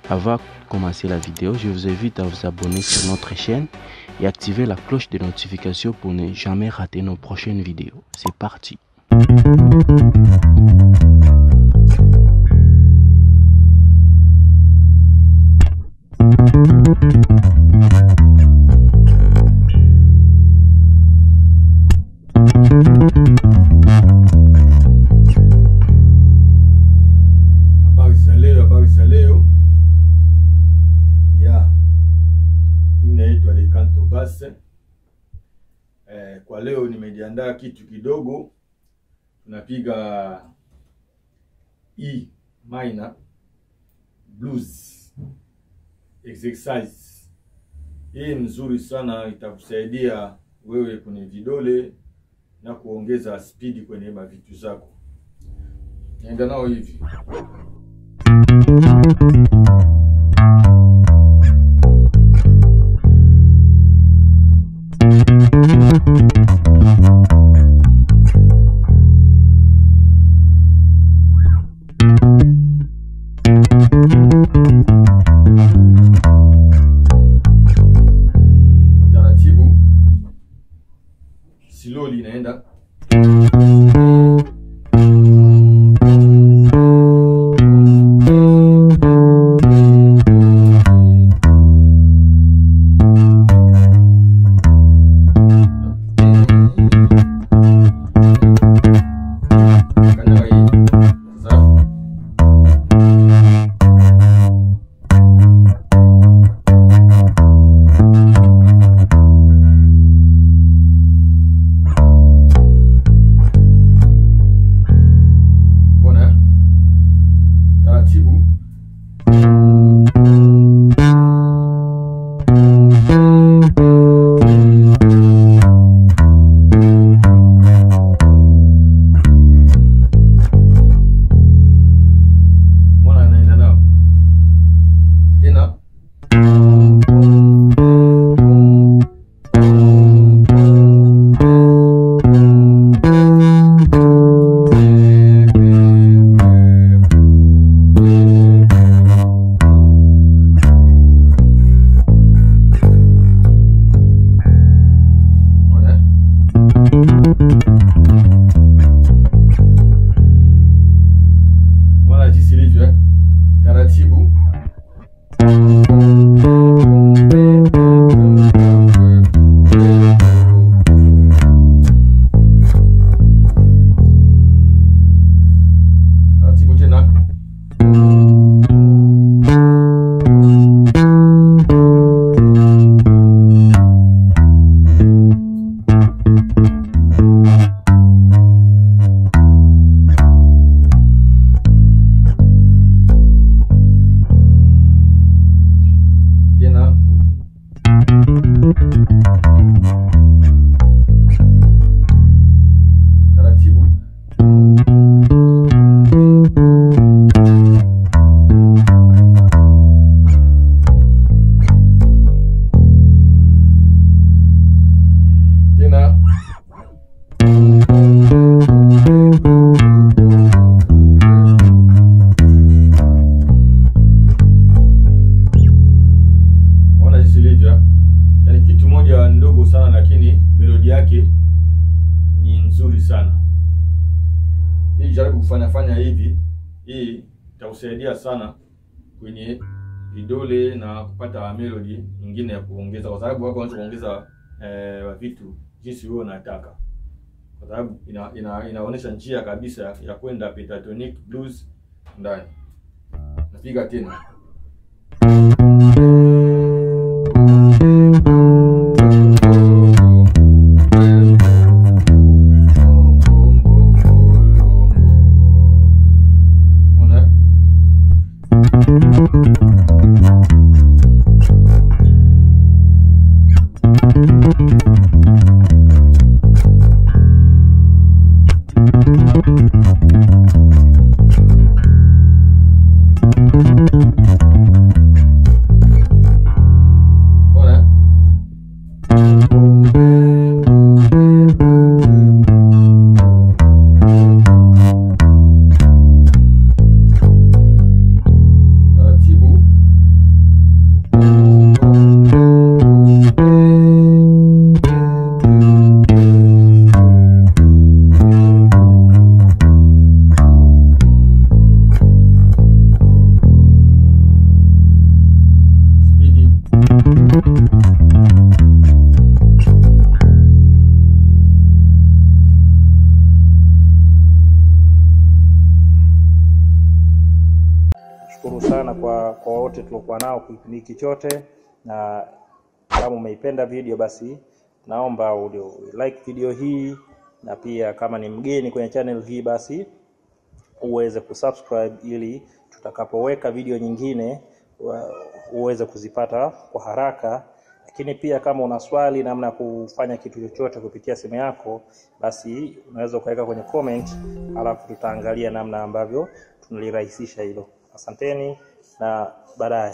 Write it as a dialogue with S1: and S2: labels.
S1: Avant de commencer la vidéo, je vous invite à vous abonner sur notre chaîne et activer la cloche de notification pour ne jamais rater nos prochaines vidéos. C'est parti.
S2: Habari za leo. Mimi naitwa Lekanto Basse. Kwa leo nimejiandaa kitu kidogo. Tunapiga E minor blues exercise. Hii nzuri sana, itakusaidia wewe kwenye vidole na kuongeza speed kwenye mavitu zako. Naenda nao hivi. Taratibu, slowly naenda. Taratibu. Taratibu tena. Taratibu. Tena. Ona jinsi ilivyo. Yaani kitu moja ndogo sana, lakini melodi yake ni nzuri sana. Hii jaribu kufanya hivi. Hii itakusaidia sana kwenye vidole na kupata melody nyingine ya kuongeza, kwa sababu wako wanataka kuongeza vitu jinsi wewe unataka, kwa sababu inaonyesha njia kabisa ya kwenda pentatonic blues ndani. Napiga tena.
S3: kwa wote tuliokuwa nao kipindi hiki chote, na kama umeipenda video basi naomba like video hii, na pia kama ni mgeni kwenye channel hii basi uweze kusubscribe ili tutakapoweka video nyingine uweze kuzipata kwa haraka. Lakini pia kama una swali namna kufanya kitu chochote kupitia simu yako, basi unaweza kuweka kwenye comment, alafu tutaangalia namna ambavyo tunalirahisisha hilo. Asanteni na baadaye.